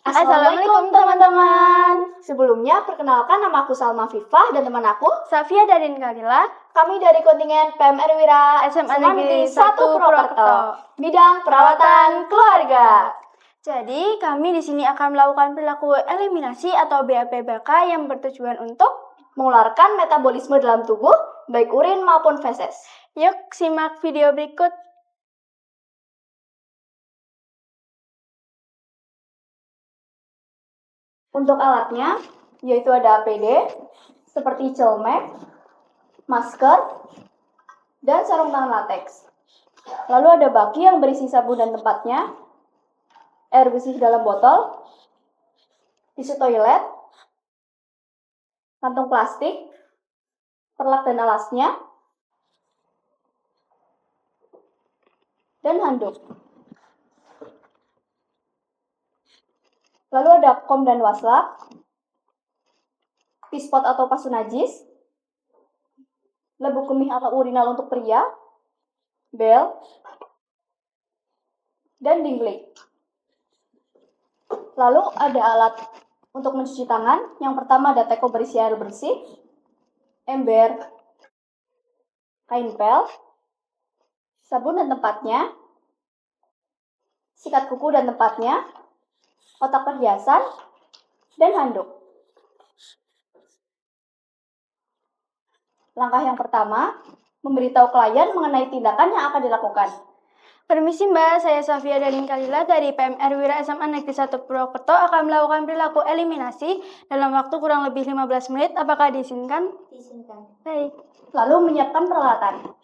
Assalamualaikum teman-teman. Sebelumnya perkenalkan nama aku Salma Fifah dan teman aku Safia Darin Kalila. Kami dari kontingen PMR Wira SMA Negeri 1 Purwokerto, bidang perawatan keluarga. Jadi kami di sini akan melakukan perilaku eliminasi atau BAPBK yang bertujuan untuk mengeluarkan metabolisme dalam tubuh, baik urin maupun feses. Yuk simak video berikut. Untuk alatnya, yaitu ada APD, seperti celmek, masker, dan sarung tangan lateks. Lalu ada baki yang berisi sabun dan tempatnya, air bersih dalam botol, tisu toilet, kantung plastik, perlak dan alasnya, dan handuk. Lalu ada kom dan waslak, pispot atau pasu najis, lebu kemih atau urinal untuk pria, bel, dan dinglik. Lalu ada alat untuk mencuci tangan. Yang pertama ada teko berisi air bersih, ember, kain pel, sabun dan tempatnya, sikat kuku dan tempatnya, kotak perhiasan, dan handuk. Langkah yang pertama, memberitahu klien mengenai tindakan yang akan dilakukan. Permisi Mbak, saya Safia Darin Kalila dari PMR Wira SMA Negeri 1 Purwokerto akan melakukan perilaku eliminasi dalam waktu kurang lebih 15 menit. Apakah diizinkan? Diizinkan. Baik. Lalu menyiapkan peralatan.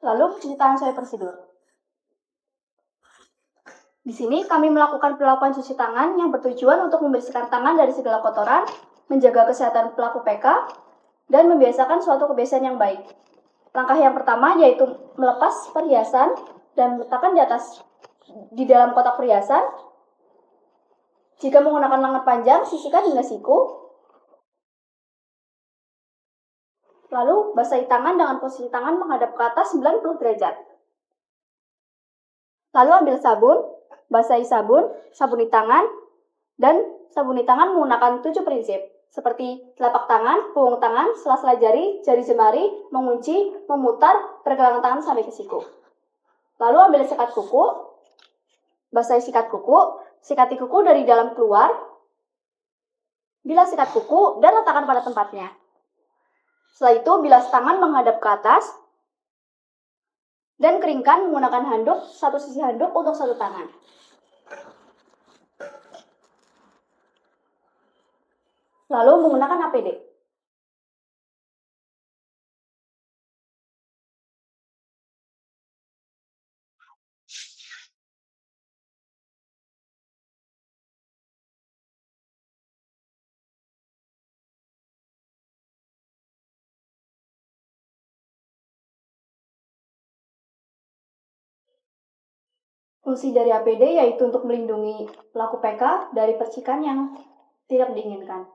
Lalu cuci tangan sesuai prosedur. Di sini kami melakukan perlakuan cuci tangan yang bertujuan untuk membersihkan tangan dari segala kotoran, menjaga kesehatan pelaku PK, dan membiasakan suatu kebiasaan yang baik. Langkah yang pertama yaitu melepas perhiasan dan meletakkan di dalam kotak perhiasan. Jika menggunakan lengan panjang, sisihkan hingga siku. Lalu basahi tangan dengan posisi tangan menghadap ke atas 90 derajat. Lalu ambil sabun, basahi sabun, sabuni tangan, dan sabuni tangan menggunakan 7 prinsip, seperti telapak tangan, punggung tangan, sela-sela jari, jari jemari, mengunci, memutar, pergelangan tangan sampai ke siku. Lalu ambil sikat kuku, basahi sikat kuku, sikati kuku dari dalam keluar, bilas sikat kuku, dan letakkan pada tempatnya. Setelah itu, bilas tangan menghadap ke atas, dan keringkan menggunakan handuk, satu sisi handuk untuk satu tangan. Lalu menggunakan APD. Fungsi dari APD yaitu untuk melindungi pelaku PK dari percikan yang tidak diinginkan.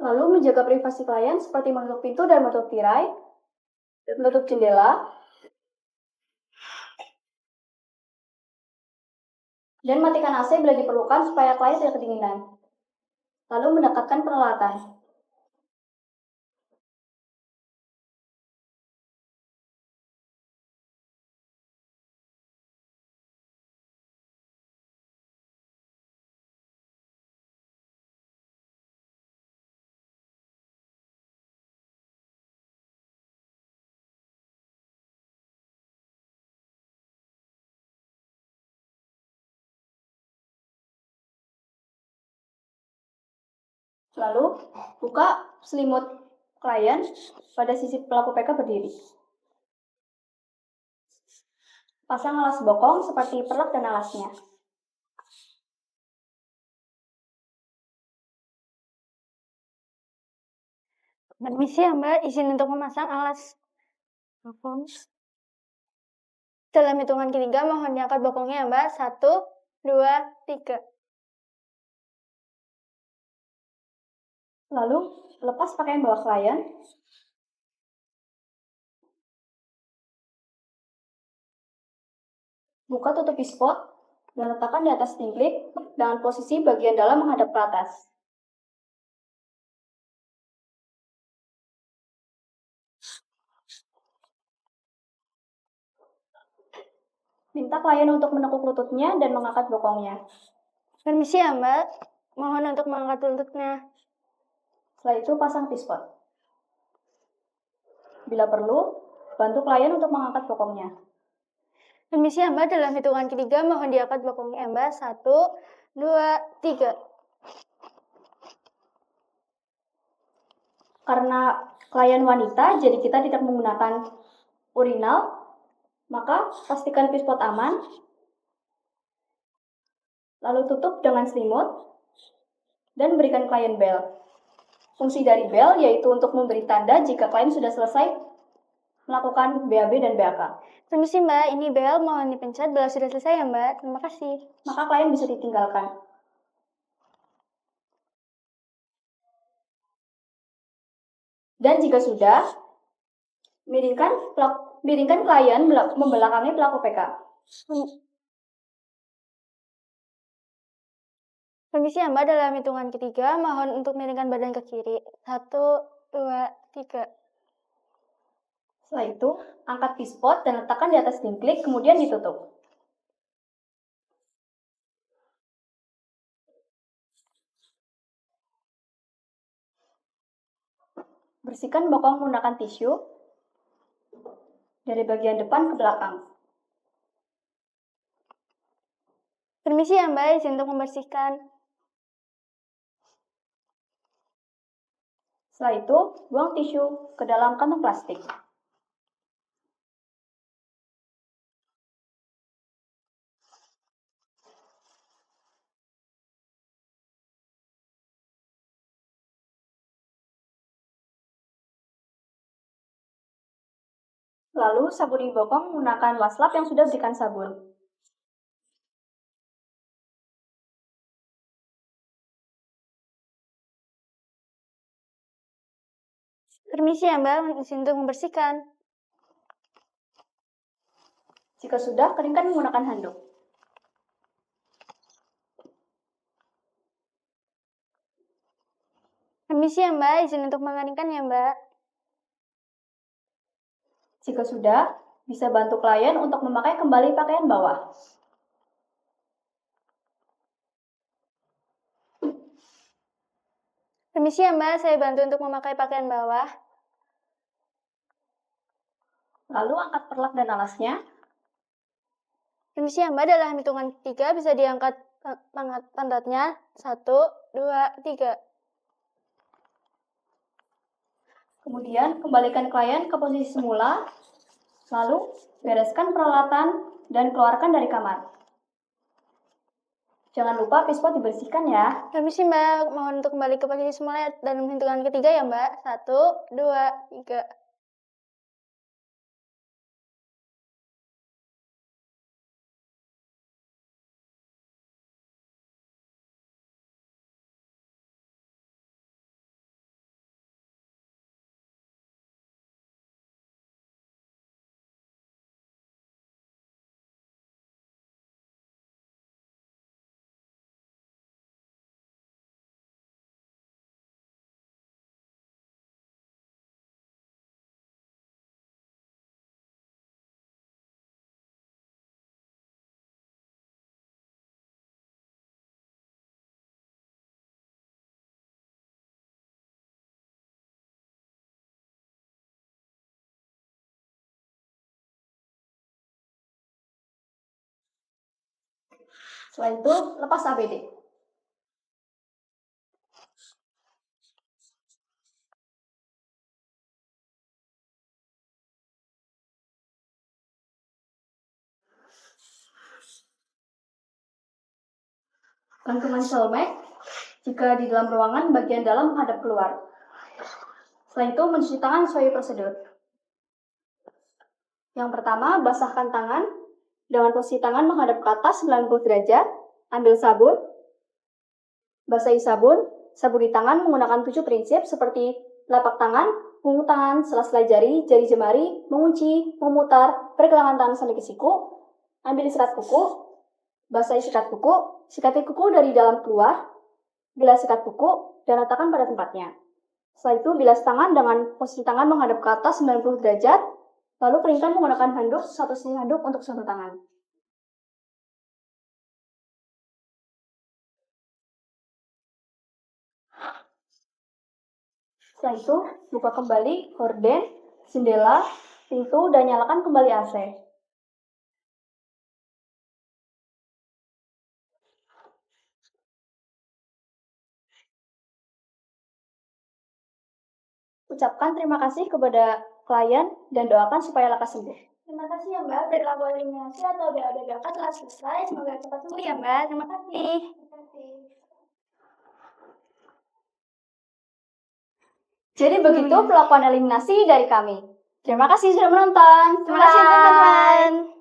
Lalu menjaga privasi klien seperti menutup pintu dan menutup tirai, dan menutup jendela, dan matikan AC bila diperlukan supaya klien tidak kedinginan. Lalu mendekatkan peralatan. Lalu buka selimut klien pada sisi pelaku PK berdiri. Pasang alas bokong seperti perlak dan alasnya. Permisi ya Mbak, izin untuk memasang alas bokong. Dalam hitungan ketiga, mohon diangkat bokongnya ya Mbak. 1, 2, 3. Lalu, lepas pakaian bawah klien. Buka tutup pispot dan letakkan di atas tingklik dengan posisi bagian dalam menghadap ke atas. Minta klien untuk menekuk lututnya dan mengangkat bokongnya. Permisi ya Mbak, mohon untuk mengangkat lututnya. Setelah itu pasang pispot. Bila perlu, bantu klien untuk mengangkat bokongnya. Permisi ya Mbak, dalam hitungan ketiga mohon diangkat bokongnya ya Mbak. 1, 2, 3. Karena klien wanita, jadi kita tidak menggunakan urinal, maka pastikan pispot aman, lalu tutup dengan selimut, dan berikan klien bel. Fungsi dari bel yaitu untuk memberi tanda jika klien sudah selesai melakukan BAB dan BAK. Permisi Mbak, ini bel, mohon dipencet bila sudah selesai ya Mbak. Terima kasih. Maka klien bisa ditinggalkan. Dan jika sudah, miringkan klien membelakangi pelaku PK. Permisi ya Mbak, dalam hitungan ketiga mohon untuk miringkan badan ke kiri. 1, 2, 3. Setelah itu, angkat pispot dan letakkan di atas tingklik, kemudian ditutup. Bersihkan bokong menggunakan tisu dari bagian depan ke belakang. Permisi ya Mbak, izin untuk membersihkan. Setelah itu, buang tisu ke dalam kantong plastik. Lalu, sabuni bokong menggunakan wastafel yang sudah berikan sabun. Permisi ya Mbak, izin untuk membersihkan. Jika sudah, keringkan menggunakan handuk. Permisi ya Mbak, izin untuk mengeringkan ya Mbak. Jika sudah, bisa bantu klien untuk memakai kembali pakaian bawah. Permisi ya Mbak, saya bantu untuk memakai pakaian bawah. Lalu angkat perlak dan alasnya. Permisi ya Mbak, dalam hitungan ketiga bisa diangkat pantatnya. 1, 2, 3. Kemudian, kembalikan klien ke posisi semula. Lalu, bereskan peralatan dan keluarkan dari kamar. Jangan lupa pispot dibersihkan ya. Permisi Mbak, mohon untuk kembali ke posisi semula dalam hitungan ketiga ya Mbak. 1, 2, 3. Setelah itu, lepas APD. gantungan celemek jika di dalam ruangan bagian dalam menghadap keluar. Selain itu, mencuci tangan sesuai prosedur. Yang pertama, basahkan tangan dengan posisi tangan menghadap ke atas 90 derajat. Ambil sabun, basahi sabun, sabuni tangan menggunakan 7 prinsip seperti telapak tangan, punggung tangan, sela-sela jari, jari jemari, mengunci, memutar, pergelangan tangan sampai ke siku. Ambil sikat kuku, basahi sikat kuku, sikati kuku dari dalam keluar, bilas sikat kuku, dan letakkan pada tempatnya. Setelah itu, bilas tangan dengan posisi tangan menghadap ke atas 90 derajat, lalu keringkan menggunakan handuk, satu sisi handuk untuk satu tangan. Setelah itu, buka kembali horden, jendela, pintu, dan nyalakan kembali AC. Ucapkan terima kasih kepada klien dan doakan supaya lekas sembuh. Terima kasih ya Mbak, perilaku eliminasi atau BABBK telah selesai. Semoga cepat sembuh ya Mbak. Terima kasih. Terima kasih. Jadi begitu pelakuan eliminasi dari kami. Terima kasih sudah menonton. Terima kasih teman-teman.